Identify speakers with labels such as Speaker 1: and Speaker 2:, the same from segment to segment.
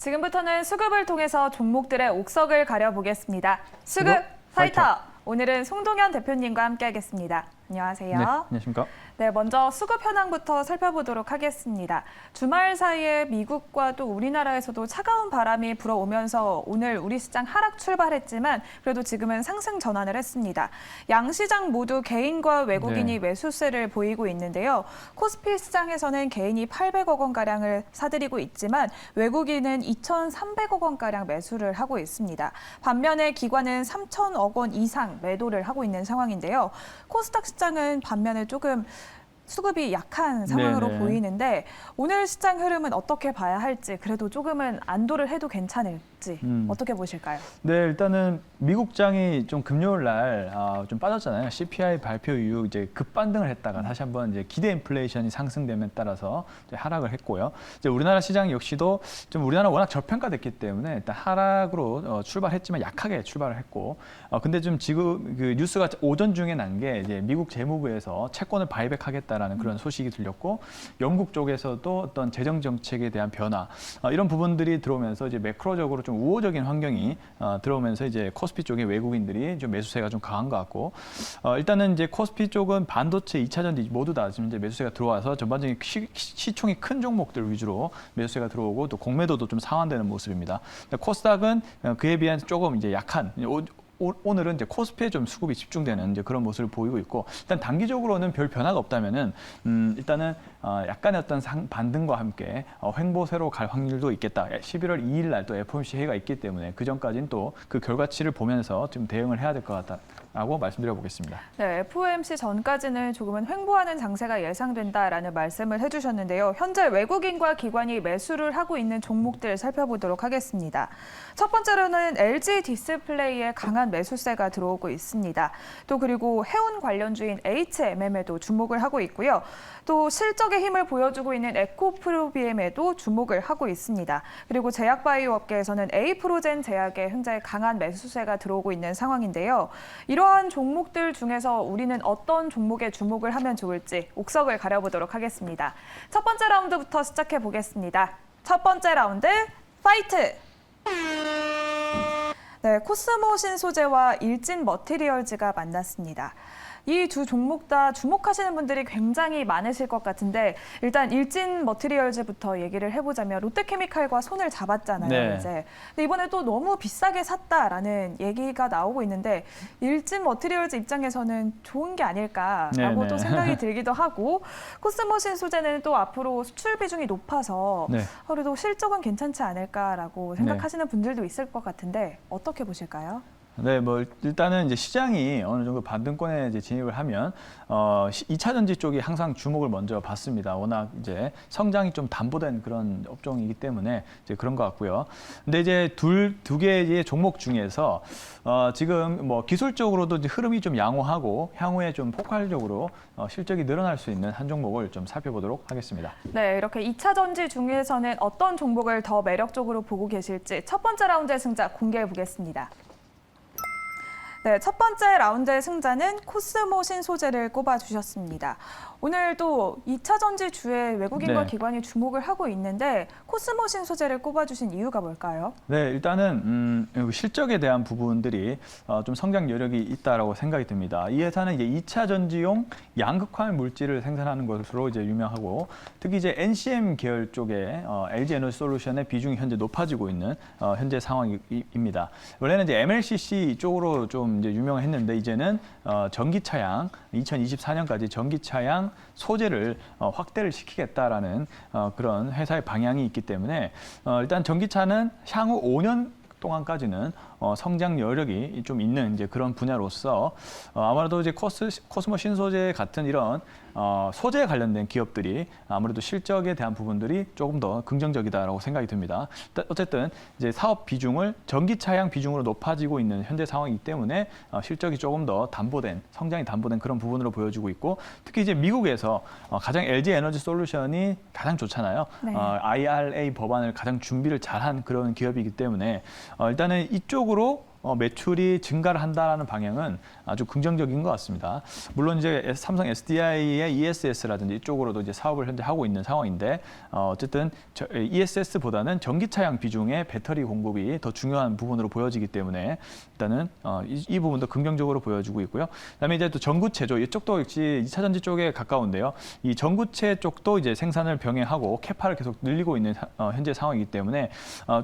Speaker 1: 지금부터는 수급을 통해서 종목들의 옥석을 가려보겠습니다. 수급 파이터! 오늘은 송동현 대표님과 함께하겠습니다. 안녕하세요.
Speaker 2: 네, 안녕하십니까?
Speaker 1: 네, 먼저 수급 현황부터 살펴보도록 하겠습니다. 주말 사이에 미국과 또 우리나라에서도 차가운 바람이 불어오면서 오늘 우리 시장 하락 출발했지만 그래도 지금은 상승 전환을 했습니다. 양 시장 모두 개인과 외국인이 매수세를 보이고 있는데요. 코스피 시장에서는 개인이 800억 원가량을 사들이고 있지만 외국인은 2,300억 원가량 매수를 하고 있습니다. 반면에 기관은 3,000억 원 이상 매도를 하고 있는 상황인데요. 코스닥 시장은 반면에 조금 수급이 약한 상황으로 보이는데 오늘 시장 흐름은 어떻게 봐야 할지 그래도 조금은 안도를 해도 괜찮을지 어떻게 보실까요?
Speaker 2: 네, 일단은 미국장이 좀 금요일 날 좀 빠졌잖아요. CPI 발표 이후 이제 급반등을 했다가 다시 한번 이제 기대 인플레이션이 상승됨에 따라서 이제 하락을 했고요. 이제 우리나라 시장 역시도 좀 우리나라 워낙 저평가됐기 때문에 일단 하락으로 출발했지만 약하게 출발을 했고, 근데 좀 지금 그 뉴스가 오전 중에 난 게 이제 미국 재무부에서 채권을 바이백하겠다라는 그런 소식이 들렸고, 영국 쪽에서도 어떤 재정 정책에 대한 변화 이런 부분들이 들어오면서 이제 매크로적으로 좀 우호적인 환경이 들어오면서 이제 코스피 쪽에 외국인들이 좀 매수세가 좀 강한 것 같고, 일단은 이제 코스피 쪽은 반도체, 2차 전지 모두 다 지금 이제 매수세가 들어와서 전반적인 시총이 큰 종목들 위주로 매수세가 들어오고 또 공매도도 좀 상환되는 모습입니다. 코스닥은 그에 비해 조금 이제 약한. 오늘은 이제 코스피에 좀 수급이 집중되는 이제 그런 모습을 보이고 있고, 일단 단기적으로는 별 변화가 없다면은 일단은 약간의 어떤 반등과 함께 횡보세로 갈 확률도 있겠다. 11월 2일 날 또 FOMC 회의가 있기 때문에 그 전까지는 또 그 결과치를 보면서 좀 대응을 해야 될 것 같다라고 말씀드려 보겠습니다.
Speaker 1: 네, FOMC 전까지는 조금은 횡보하는 장세가 예상된다라는 말씀을 해주셨는데요. 현재 외국인과 기관이 매수를 하고 있는 종목들 살펴보도록 하겠습니다. 첫 번째로는 LG 디스플레이의 강한 매수세가 들어오고 있습니다. 또 그리고 해운 관련주인 HMM에도 주목을 하고 있고요. 또 실적의 힘을 보여주고 있는 에코프로비엠에도 주목을 하고 있습니다. 그리고 제약바이오 업계에서는 에이프로젠 제약에 현재 강한 매수세가 들어오고 있는 상황인데요. 이러한 종목들 중에서 우리는 어떤 종목에 주목을 하면 좋을지 옥석을 가려보도록 하겠습니다. 첫 번째 라운드부터 시작해 보겠습니다. 첫 번째 라운드 파이트! 네, 코스모 신소재와 일진 머티리얼즈가 만났습니다. 이 두 종목 다 주목하시는 분들이 굉장히 많으실 것 같은데 일단 일진 머티리얼즈부터 얘기를 해보자면 롯데케미칼과 손을 잡았잖아요.
Speaker 2: 네.
Speaker 1: 이제. 근데 이번에 또 너무 비싸게 샀다라는 얘기가 나오고 있는데 일진 머티리얼즈 입장에서는 좋은 게 아닐까라고 또 생각이 들기도 하고, 코스모신 소재는 또 앞으로 수출 비중이 높아서 그래도 실적은 괜찮지 않을까라고 생각하시는 분들도 있을 것 같은데 어떻게 보실까요?
Speaker 2: 네, 뭐 일단은 이제 시장이 어느 정도 반등권에 이제 진입을 하면 2차 전지 쪽이 항상 주목을 먼저 받습니다. 워낙 이제 성장이 좀 담보된 그런 업종이기 때문에 이제 그런 것 같고요. 근데 이제 두 개의 종목 중에서 지금 뭐 기술적으로도 이제 흐름이 좀 양호하고 향후에 좀 폭발적으로 실적이 늘어날 수 있는 한 종목을 좀 살펴보도록 하겠습니다.
Speaker 1: 네, 이렇게 2차 전지 중에서는 어떤 종목을 더 매력적으로 보고 계실지 첫 번째 라운드의 승자 공개해 보겠습니다. 네, 첫 번째 라운드의 승자는 코스모 신소재를 꼽아주셨습니다. 오늘 또 2차 전지 주에 외국인과 기관이 주목을 하고 있는데 코스모 신소재를 꼽아주신 이유가 뭘까요? 네,
Speaker 2: 일단은 실적에 대한 부분들이 좀 성장 여력이 있다라고 생각이 듭니다. 이 회사는 이제 2차 전지용 양극화 물질을 생산하는 것으로 이제 유명하고, 특히 이제 NCM 계열 쪽에 LG 에너지 솔루션의 비중이 현재 높아지고 있는 현재 상황입니다. 원래는 이제 MLCC 쪽으로 좀 이제 유명했는데 이제는 전기차양 2024년까지 전기차양 소재를 확대를 시키겠다라는 그런 회사의 방향이 있기 때문에 일단 전기차는 향후 5년 동안까지는 성장 여력이 좀 있는 이제 그런 분야로서 아무래도 이제 코스모 신소재 같은 이런 소재에 관련된 기업들이 아무래도 실적에 대한 부분들이 조금 더 긍정적이다라고 생각이 듭니다. 어쨌든 이제 사업 비중을 전기차양 비중으로 높아지고 있는 현재 상황이기 때문에 실적이 조금 더 성장이 담보된 그런 부분으로 보여지고 있고, 특히 이제 미국에서 가장 LG 에너지 솔루션이 가장 좋잖아요. IRA 법안을 가장 준비를 잘한 그런 기업이기 때문에 일단은 이쪽으로 매출이 증가를 한다라는 방향은 아주 긍정적인 것 같습니다. 물론 이제 삼성 SDI의 ESS라든지 이쪽으로도 이제 사업을 현재 하고 있는 상황인데 어쨌든 ESS보다는 전기차량 비중의 배터리 공급이 더 중요한 부분으로 보여지기 때문에 일단은 이 부분도 긍정적으로 보여지고 있고요. 그다음에 이제 또 전구체죠. 이쪽도 역시 2차 전지 쪽에 가까운데요. 이 전구체 쪽도 이제 생산을 병행하고 캐파를 계속 늘리고 있는 현재 상황이기 때문에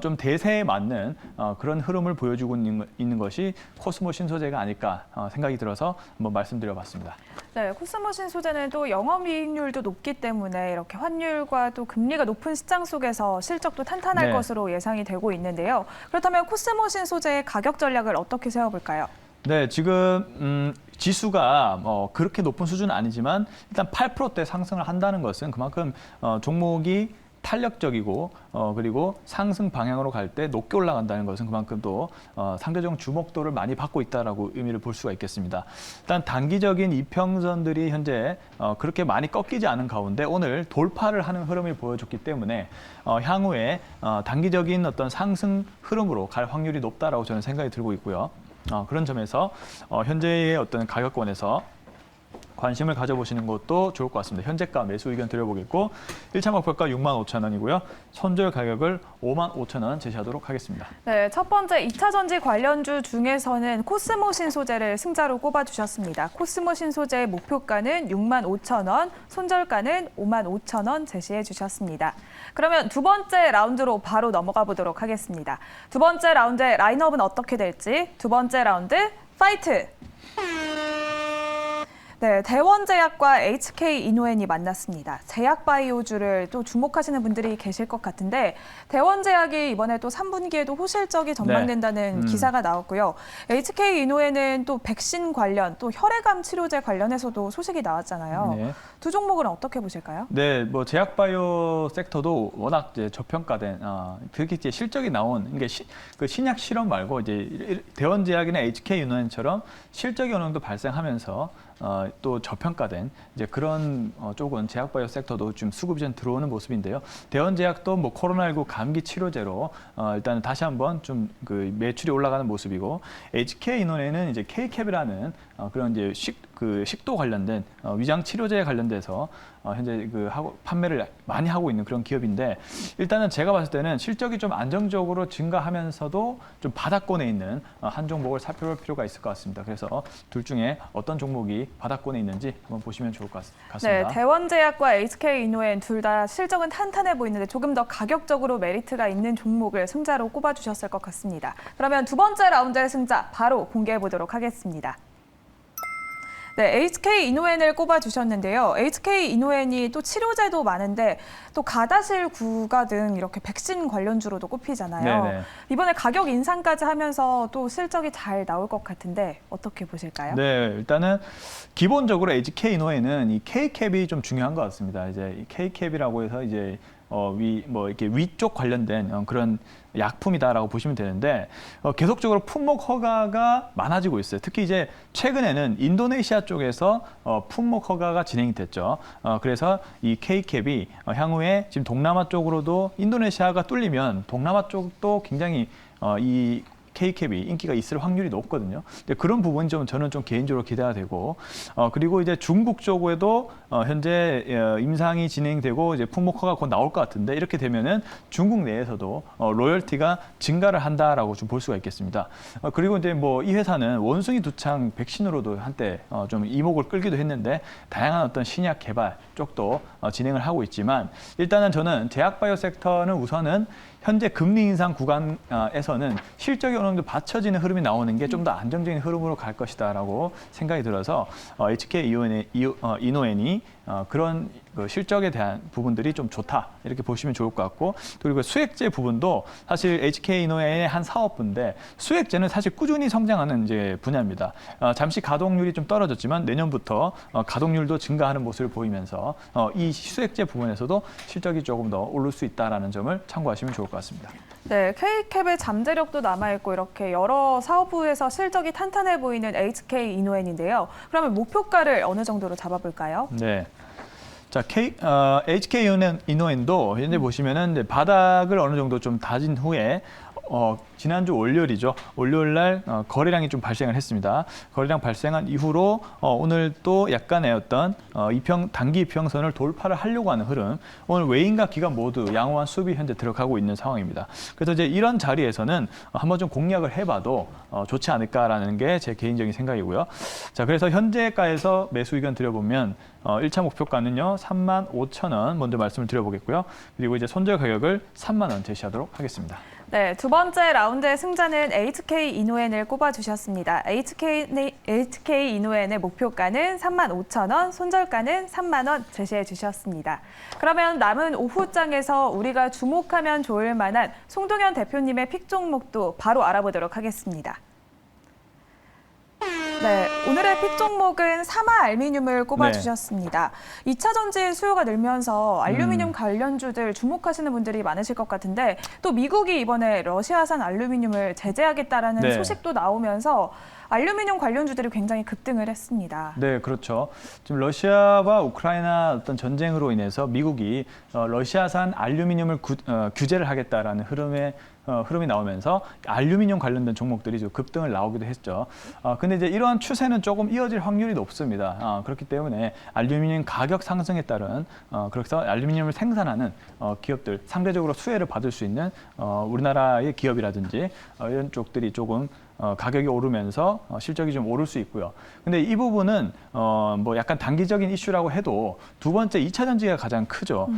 Speaker 2: 좀 대세에 맞는 그런 흐름을 보여주고 있는 것이 코스모 신소재가 아닐까 생각이 들어서 한번 말씀드려봤습니다.
Speaker 1: 네, 코스모 신소재는 또 영업이익률도 높기 때문에 이렇게 환율과 또 금리가 높은 시장 속에서 실적도 탄탄할
Speaker 2: 네.
Speaker 1: 것으로 예상이 되고 있는데요. 그렇다면 코스모 신소재의 가격 전략을 어떻게 세워볼까요?
Speaker 2: 네, 지금 지수가 그렇게 높은 수준은 아니지만 일단 8%대 상승을 한다는 것은 그만큼 종목이 탄력적이고 그리고 상승 방향으로 갈 때 높게 올라간다는 것은 그만큼 또 상대적 주목도를 많이 받고 있다라고 의미를 볼 수가 있겠습니다. 일단 단기적인 이평선들이 현재 그렇게 많이 꺾이지 않은 가운데 오늘 돌파를 하는 흐름을 보여줬기 때문에 향후에 단기적인 어떤 상승 흐름으로 갈 확률이 높다라고 저는 생각이 들고 있고요. 그런 점에서 현재의 어떤 가격권에서 관심을 가져보시는 것도 좋을 것 같습니다. 현재가 매수 의견 드려보겠고 1차 목표가 65,000원이고요. 손절 가격을 55,000원 제시하도록 하겠습니다.
Speaker 1: 네, 첫 번째 2차 전지 관련주 중에서는 코스모 신소재를 승자로 꼽아주셨습니다. 코스모 신소재의 목표가는 65,000원, 손절가는 55,000원 제시해 주셨습니다. 그러면 두 번째 라운드로 바로 넘어가 보도록 하겠습니다. 두 번째 라운드의 라인업은 어떻게 될지 두 번째 라운드 파이트! 네, 대원제약과 HK이노엔이 만났습니다. 제약바이오주를 또 주목하시는 분들이 계실 것 같은데 대원제약이 이번에 또 3분기에도 호실적이 전망된다는 기사가 나왔고요. HK이노엔은 또 백신 관련, 또 혈액암 치료제 관련해서도 소식이 나왔잖아요.
Speaker 2: 네.
Speaker 1: 두 종목은 어떻게 보실까요?
Speaker 2: 네, 뭐 제약바이오 섹터도 워낙 이제 저평가된 특히 이제 실적이 나온 이게 그 신약 실험 말고 이제 대원제약이나 HK이노엔처럼 실적이 어느 정도 발생하면서 또 저평가된 이제 그런 쪽은 제약바이오 섹터도 좀 수급이 좀 들어오는 모습인데요. 대원제약도 뭐 코로나19 감기 치료제로 일단 다시 한번 좀 그 매출이 올라가는 모습이고 HK이노엔은 이제 K캡이라는 그런 이제 식도 관련된 위장 치료제에 관련돼서 현재 판매를 많이 하고 있는 그런 기업인데 일단은 제가 봤을 때는 실적이 좀 안정적으로 증가하면서도 좀 바닥권에 있는 한 종목을 살펴볼 필요가 있을 것 같습니다. 그래서 둘 중에 어떤 종목이 바닥권에 있는지 한번 보시면 좋을 것 같습니다.
Speaker 1: 네, 대원제약과 HK이노엔 둘 다 실적은 탄탄해 보이는데 조금 더 가격적으로 메리트가 있는 종목을 승자로 꼽아주셨을 것 같습니다. 그러면 두 번째 라운드의 승자 바로 공개해 보도록 하겠습니다. 네, HK이노엔을 꼽아주셨는데요. HK이노엔이 또 치료제도 많은데 또 가다실 구가 등 이렇게 백신 관련주로도 꼽히잖아요.
Speaker 2: 네네.
Speaker 1: 이번에 가격 인상까지 하면서 또 실적이 잘 나올 것 같은데 어떻게 보실까요?
Speaker 2: 네, 일단은 기본적으로 HK이노엔은 이 K캡이 좀 중요한 것 같습니다. 이제 이 K캡이라고 해서 이제 이렇게 위쪽 관련된 그런 약품이다라고 보시면 되는데 계속적으로 품목 허가가 많아지고 있어요. 특히 이제 최근에는 인도네시아 쪽에서 품목 허가가 진행이 됐죠. 그래서 이 K캡이 향후에 지금 동남아 쪽으로도 인도네시아가 뚫리면 동남아 쪽도 굉장히 이 K캡이 인기가 있을 확률이 높거든요. 근데 그런 부분이 저는 좀 개인적으로 기대가 되고 그리고 이제 중국 쪽에도 현재 임상이 진행되고 이제 품목허가 곧 나올 것 같은데 이렇게 되면은 중국 내에서도 로열티가 증가를 한다라고 좀 볼 수가 있겠습니다. 그리고 이제 뭐 이 회사는 원숭이 두창 백신으로도 한때 좀 이목을 끌기도 했는데 다양한 어떤 신약 개발 쪽도 진행을 하고 있지만 일단은 저는 제약바이오 섹터는 우선은 현재 금리 인상 구간에서는 실적이 어느 정도 받쳐지는 흐름이 나오는 게 좀 더 안정적인 흐름으로 갈 것이다라고 생각이 들어서 HK이노엔이 그런 실적에 대한 부분들이 좀 좋다 이렇게 보시면 좋을 것 같고 그리고 수액제 부분도 사실 HK이노엔의 한 사업부인데 수액제는 사실 꾸준히 성장하는 이제 분야입니다. 잠시 가동률이 좀 떨어졌지만 내년부터 가동률도 증가하는 모습을 보이면서 이 수액제 부분에서도 실적이 조금 더 오를 수 있다라는 점을 참고하시면 좋을 것 같습니다.
Speaker 1: 네, K캡의 잠재력도 남아있고 이렇게 여러 사업부에서 실적이 탄탄해 보이는 HK이노엔인데요. 그러면 목표가를 어느 정도로 잡아볼까요?
Speaker 2: 네. 자, HK이노엔도 현재 보시면은 바닥을 어느 정도 좀 다진 후에 지난주 월요일이죠. 월요일 날 거래량이 좀 발생을 했습니다. 거래량 발생한 이후로 오늘 또 약간의 어떤 단기 이평선을 돌파를 하려고 하는 흐름. 오늘 외인과 기관 모두 양호한 수비 현재 들어가고 있는 상황입니다. 그래서 이제 이런 자리에서는 한번 좀 공략을 해봐도 좋지 않을까라는 게 제 개인적인 생각이고요. 자, 그래서 현재가에서 매수 의견 드려보면 1차 목표가는요 35,000원 먼저 말씀을 드려보겠고요. 그리고 이제 손절 가격을 3만 원 제시하도록 하겠습니다.
Speaker 1: 네, 두 번째 라운드의 승자는 HK 이노엔을 꼽아주셨습니다. HK 이노엔의 목표가는 35,000원, 손절가는 3만 원 제시해 주셨습니다. 그러면 남은 오후장에서 우리가 주목하면 좋을 만한 송동현 대표님의 픽 종목도 바로 알아보도록 하겠습니다. 네, 오늘의 픽 종목은 사마 알미늄을 꼽아주셨습니다. 2차 전지 수요가 늘면서 알루미늄 관련주들 주목하시는 분들이 많으실 것 같은데 또 미국이 이번에 러시아산 알루미늄을 제재하겠다라는
Speaker 2: 네.
Speaker 1: 소식도 나오면서 알루미늄 관련주들이 굉장히 급등을 했습니다.
Speaker 2: 네, 그렇죠. 지금 러시아와 우크라이나 어떤 전쟁으로 인해서 미국이 러시아산 알루미늄을 규제를 하겠다라는 흐름이 나오면서 알루미늄 관련된 종목들이 좀 급등을 나오기도 했죠. 근데 이제 이러한 추세는 조금 이어질 확률이 높습니다. 그렇기 때문에 알루미늄 가격 상승에 따른 그래서 알루미늄을 생산하는 기업들 상대적으로 수혜를 받을 수 있는 우리나라의 기업이라든지 이런 쪽들이 조금 가격이 오르면서 실적이 좀 오를 수 있고요. 근데 이 부분은 뭐 약간 단기적인 이슈라고 해도 두 번째 2차 전지가 가장 크죠.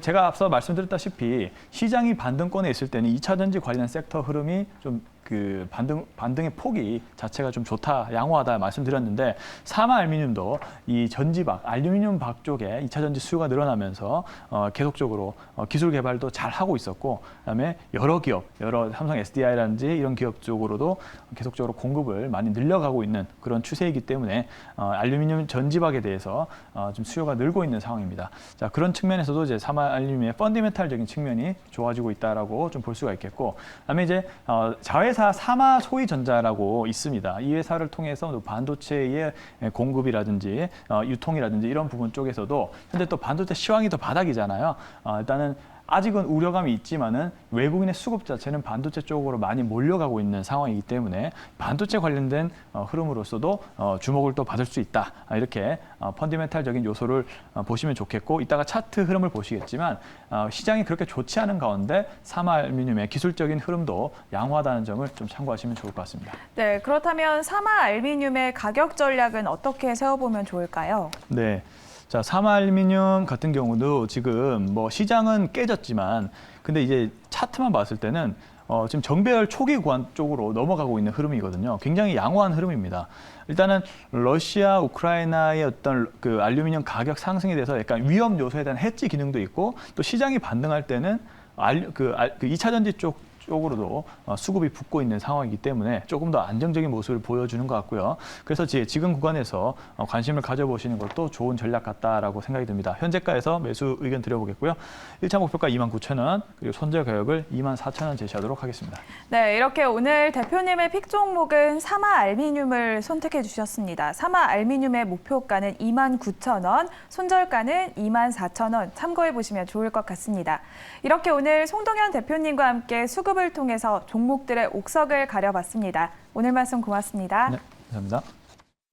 Speaker 2: 제가 앞서 말씀드렸다시피 시장이 반등권에 있을 때는 2차 전지 관련 섹터 흐름이 좀 그 반등의 폭이 자체가 좀 좋다, 양호하다 말씀드렸는데 사마 알루미늄도 이 전지박, 알루미늄 박 쪽에 2차 전지 수요가 늘어나면서 계속적으로 기술 개발도 잘 하고 있었고, 그다음에 여러 기업, 삼성 SDI라든지 이런 기업 쪽으로도 계속적으로 공급을 많이 늘려가고 있는 그런 추세이기 때문에 알루미늄 전지박에 대해서 좀 수요가 늘고 있는 상황입니다. 자, 그런 측면에서도 이제 사마 알루미늄의 펀더멘탈적인 측면이 좋아지고 있다라고 좀 볼 수가 있겠고, 그다음에 이제 자회사 사마 소위전자라고 있습니다. 이 회사를 통해서 반도체의 공급이라든지 유통이라든지 이런 부분 쪽에서도 현재 또 반도체 시황이 더 바닥이잖아요. 일단은 아직은 우려감이 있지만은 외국인의 수급 자체는 반도체 쪽으로 많이 몰려가고 있는 상황이기 때문에 반도체 관련된 흐름으로서도 주목을 또 받을 수 있다. 이렇게 펀더멘탈적인 요소를 보시면 좋겠고, 이따가 차트 흐름을 보시겠지만 시장이 그렇게 좋지 않은 가운데 사마 알루미늄의 기술적인 흐름도 양호하다는 점을 좀 참고하시면 좋을 것 같습니다.
Speaker 1: 네, 그렇다면 사마 알루미늄의 가격 전략은 어떻게 세워보면 좋을까요?
Speaker 2: 네. 자, 사마 알루미늄 같은 경우도 지금 뭐 시장은 깨졌지만 근데 이제 차트만 봤을 때는 지금 정배열 초기 구간 쪽으로 넘어가고 있는 흐름이거든요. 굉장히 양호한 흐름입니다. 일단은 러시아, 우크라이나의 어떤 그 알루미늄 가격 상승에 대해서 약간 위험 요소에 대한 해지 기능도 있고, 또 시장이 반등할 때는 그 2차 전지 쪽으로도 수급이 붙고 있는 상황이기 때문에 조금 더 안정적인 모습을 보여주는 것 같고요. 그래서 지금 구간에서 관심을 가져보시는 것도 좋은 전략 같다라고 생각이 듭니다. 현재가에서 매수 의견 드려보겠고요. 1차 목표가 29,000원, 그리고 손절 가격을 24,000원 제시하도록 하겠습니다.
Speaker 1: 네, 이렇게 오늘 대표님의 픽 종목은 사마 알루미늄을 선택해 주셨습니다. 사마 알루미늄의 목표가는 29,000원, 손절가는 24,000원 참고해 보시면 좋을 것 같습니다. 이렇게 오늘 송동현 대표님과 함께 수급을 통해서 종목들의 옥석을 가려봤습니다. 오늘 말씀 고맙습니다.
Speaker 2: 네, 감사합니다.